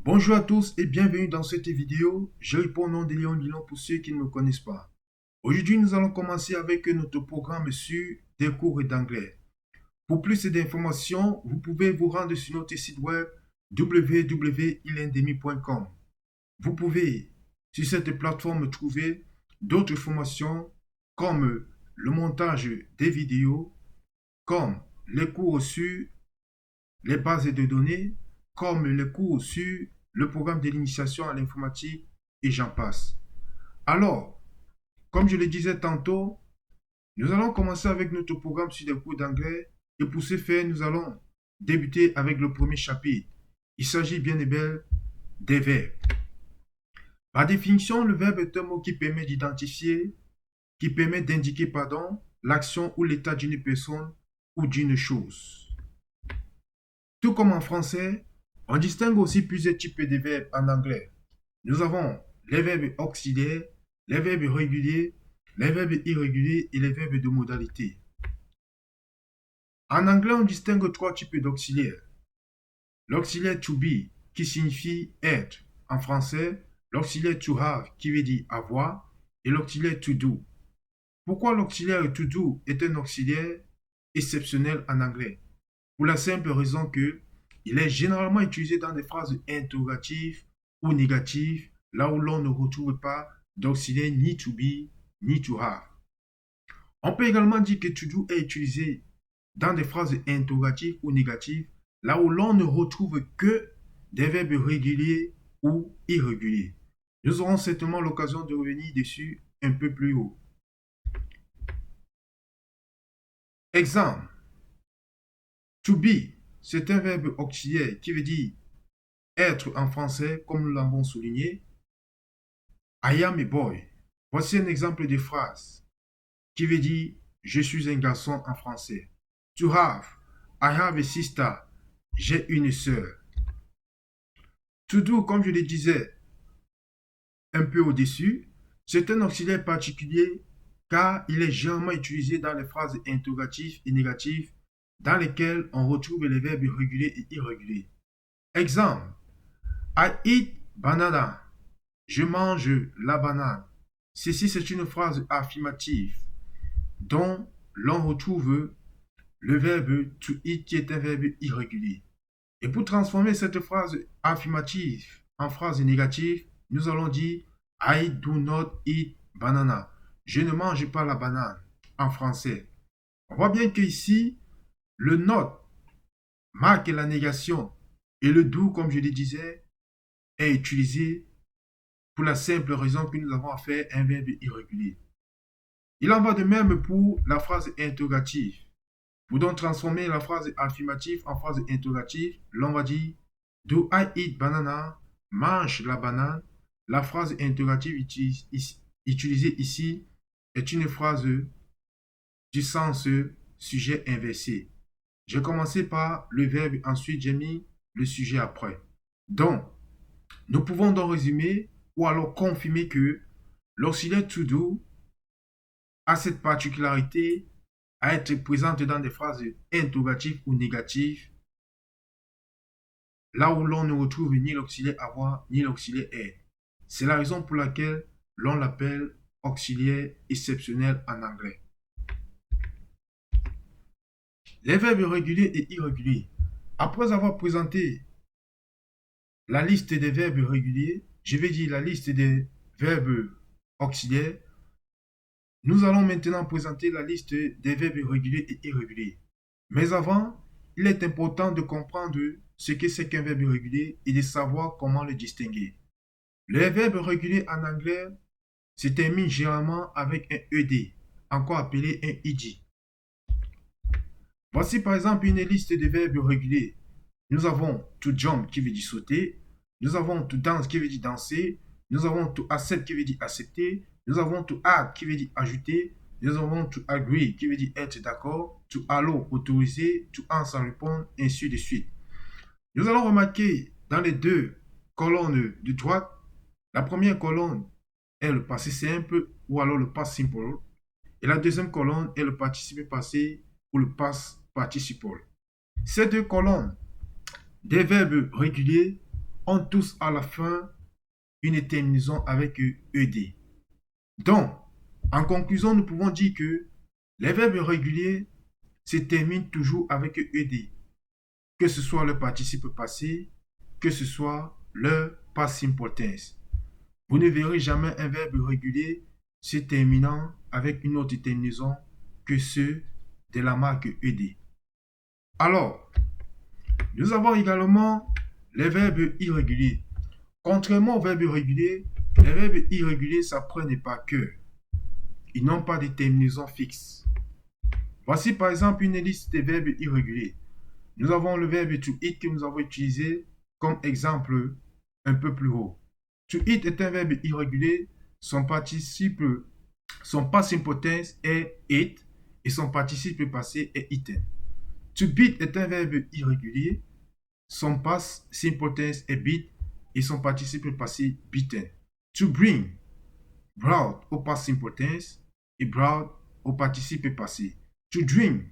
Bonjour à tous et bienvenue dans cette vidéo. Je réponds au nom de Léon Dillon pour ceux qui ne me connaissent pas. Aujourd'hui, nous allons commencer avec notre programme sur des cours d'anglais. Pour plus d'informations, vous pouvez vous rendre sur notre site web www.ilendemi.com. Vous pouvez sur cette plateforme trouver d'autres formations comme le montage des vidéos, comme les cours sur les bases de données, comme les cours sur le programme de l'initiation à l'informatique et j'en passe. Alors, comme je le disais tantôt, nous allons commencer avec notre programme sur des cours d'anglais et pour ce faire, nous allons débuter avec le premier chapitre. Il s'agit bien et bien des verbes. Par définition, le verbe est un mot qui permet d'identifier, qui permet d'indiquer, l'action ou l'état d'une personne ou d'une chose. Tout comme en français, on distingue aussi plusieurs types de verbes en anglais. Nous avons les verbes auxiliaires, les verbes réguliers, les verbes irréguliers et les verbes de modalité. En anglais, on distingue trois types d'auxiliaires. L'auxiliaire to be, qui signifie être en français, l'auxiliaire to have, qui veut dire avoir, et l'auxiliaire to do. Pourquoi l'auxiliaire to do est un auxiliaire exceptionnel en anglais? Pour la simple raison que il est généralement utilisé dans des phrases interrogatives ou négatives, là où l'on ne retrouve pas d'auxiliaire ni to be ni to have. On peut également dire que to do est utilisé dans des phrases interrogatives ou négatives, là où l'on ne retrouve que des verbes réguliers ou irréguliers. Nous aurons certainement l'occasion de revenir dessus un peu plus haut. Exemple. To be, c'est un verbe auxiliaire qui veut dire être en français, comme nous l'avons souligné. I am a boy. Voici un exemple de phrase qui veut dire je suis un garçon en français. To have, I have a sister. J'ai une sœur. To do, comme je le disais un peu au-dessus, c'est un auxiliaire particulier car il est généralement utilisé dans les phrases interrogatives et négatives dans lesquelles on retrouve les verbes réguliers et irréguliers. Exemple. I eat banana. Je mange la banane. Ceci, c'est une phrase affirmative dont l'on retrouve le verbe to eat qui est un verbe irrégulier. Et pour transformer cette phrase affirmative en phrase négative, nous allons dire I do not eat banana. Je ne mange pas la banane en français. On voit bien qu'ici, le not marque la négation et le do, comme je le disais, est utilisé pour la simple raison que nous avons affaire à un verbe irrégulier. Il en va de même pour la phrase interrogative. Pour donc transformer la phrase affirmative en phrase interrogative, l'on va dire Do I eat banana? Mange la banane. La phrase interrogative utilisée ici est une phrase du sens sujet inversé. J'ai commencé par le verbe, ensuite j'ai mis le sujet après. Donc, nous pouvons donc résumer ou alors confirmer que l'auxiliaire to do a cette particularité à être présente dans des phrases interrogatives ou négatives, là où l'on ne retrouve ni l'auxiliaire avoir ni l'auxiliaire être. C'est la raison pour laquelle l'on l'appelle auxiliaire exceptionnel en anglais. Les verbes réguliers et irréguliers. Après avoir présenté la liste des verbes réguliers, je vais dire la liste des verbes auxiliaires. Nous allons maintenant présenter la liste des verbes réguliers et irréguliers. Mais avant, il est important de comprendre ce que c'est qu'un verbe régulier et de savoir comment le distinguer. Les verbes réguliers en anglais se terminent généralement avec un ED, encore appelé un ed. Voici par exemple une liste de verbes réguliers. Nous avons to jump qui veut dire sauter, nous avons to dance qui veut dire danser, nous avons to accept qui veut dire accepter, nous avons to add qui veut dire ajouter, nous avons to agree qui veut dire être d'accord, to allow autoriser, to answer répondre, ainsi de suite. Nous allons remarquer dans les deux colonnes de droite, la première colonne est le passé simple ou alors le past simple et la deuxième colonne est le participe passé ou le past participle. Ces deux colonnes des verbes réguliers ont tous à la fin une terminaison avec ED. Donc, en conclusion, nous pouvons dire que les verbes réguliers se terminent toujours avec ED, que ce soit le participe passé, que ce soit le past simple tense. Vous ne verrez jamais un verbe régulier se terminant avec une autre terminaison que ceux de la marque ED. Alors, nous avons également les verbes irréguliers. Contrairement aux verbes réguliers, les verbes irréguliers s'apprennent par cœur. Ils n'ont pas de terminaison fixe. Voici par exemple une liste des verbes irréguliers. Nous avons le verbe to eat que nous avons utilisé comme exemple un peu plus haut. To eat est un verbe irrégulier. Son past simple tense est eat et son participe passé est eaten. To beat est un verbe irrégulier. Son past simple tense est beat et son participe passé beaten. To bring, brought au past simple tense et brought au participe passé. To drink,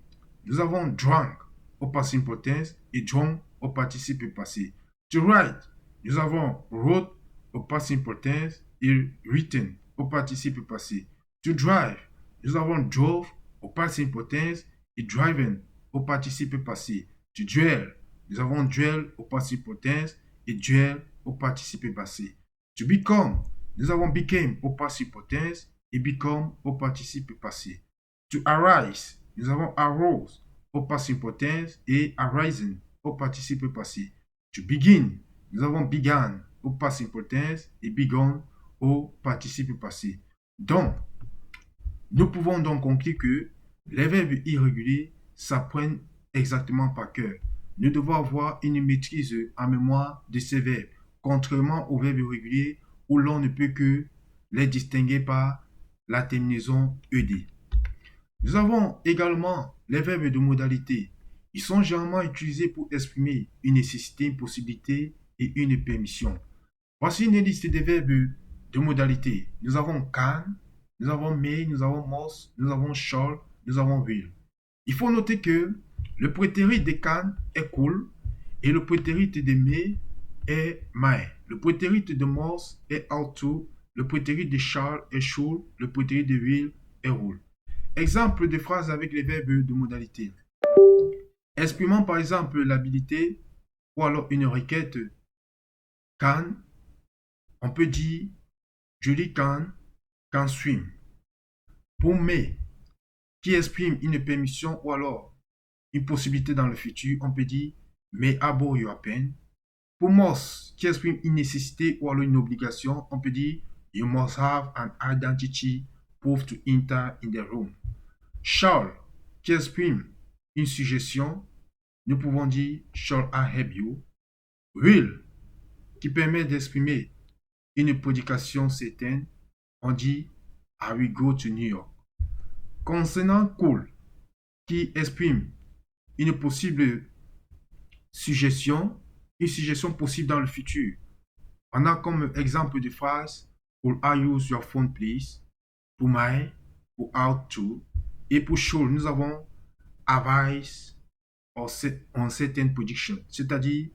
nous avons drunk au past simple tense et drunk au participe passé. To write, nous avons wrote au past simple tense et written au participe passé. To drive, nous avons drove au past simple tense et driven au participe passé. To dwell, nous avons dwell au participe tense et dwell au participe passé. To become, nous avons became au participe tense et become au participe passé. To arise, nous avons arose au participe tense et arisen au participe passé. To begin, nous avons began au participe tense et begun au participe passé. Donc, nous pouvons donc conclure que les verbes irréguliers s'apprennent exactement par cœur. Nous devons avoir une maîtrise en mémoire de ces verbes, contrairement aux verbes réguliers où l'on ne peut que les distinguer par la terminaison ED. Nous avons également les verbes de modalité. Ils sont généralement utilisés pour exprimer une nécessité, une possibilité et une permission. Voici une liste des verbes de modalité. Nous avons can, nous avons may, nous avons must, nous avons shall, nous avons will. Il faut noter que le prétérit de can est cool et le prétérit de may est may. Le prétérit de must est ought to, le prétérit de shall est should, le prétérit de will est will. Exemple de phrases avec les verbes de modalité. Exprimant par exemple l'habilité ou alors une requête can, on peut dire Julie can swim. Pour may, qui exprime une permission ou alors une possibilité dans le futur, on peut dire may I borrow your pen. Pour must, qui exprime une nécessité ou alors une obligation, on peut dire you must have an identity proof to enter in the room. Shall, qui exprime une suggestion, nous pouvons dire shall I help you. Will, qui permet d'exprimer une prédication certaine, on dit I will go to New York. Concernant cool, qui exprime une possible suggestion, une suggestion possible dans le futur. On a comme exemple de phrase Could I use your phone please? Pour my, pour out to. Et pour should, nous avons advice on certain prediction, c'est-à-dire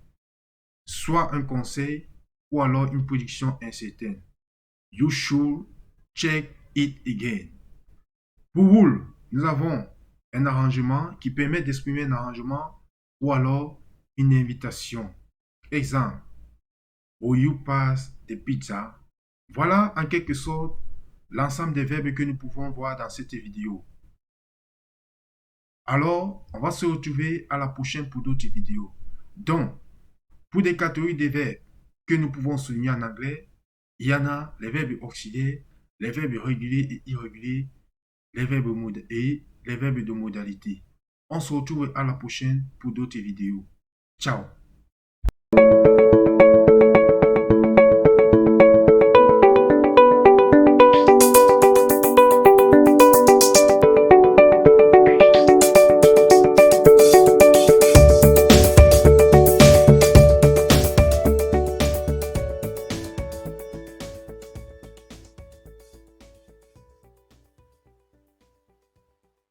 soit un conseil ou alors une prédiction incertaine. You should check it again. Pour will, nous avons un arrangement qui permet d'exprimer un arrangement ou alors une invitation. Exemple, will you pass the pizza? Voilà en quelque sorte l'ensemble des verbes que nous pouvons voir dans cette vidéo. Alors, on va se retrouver à la prochaine pour d'autres vidéos. Donc, pour des catégories de verbes que nous pouvons souligner en anglais, il y en a les verbes auxiliaires, les verbes réguliers et irréguliers, les verbes de modalité. On se retrouve à la prochaine pour d'autres vidéos. Ciao!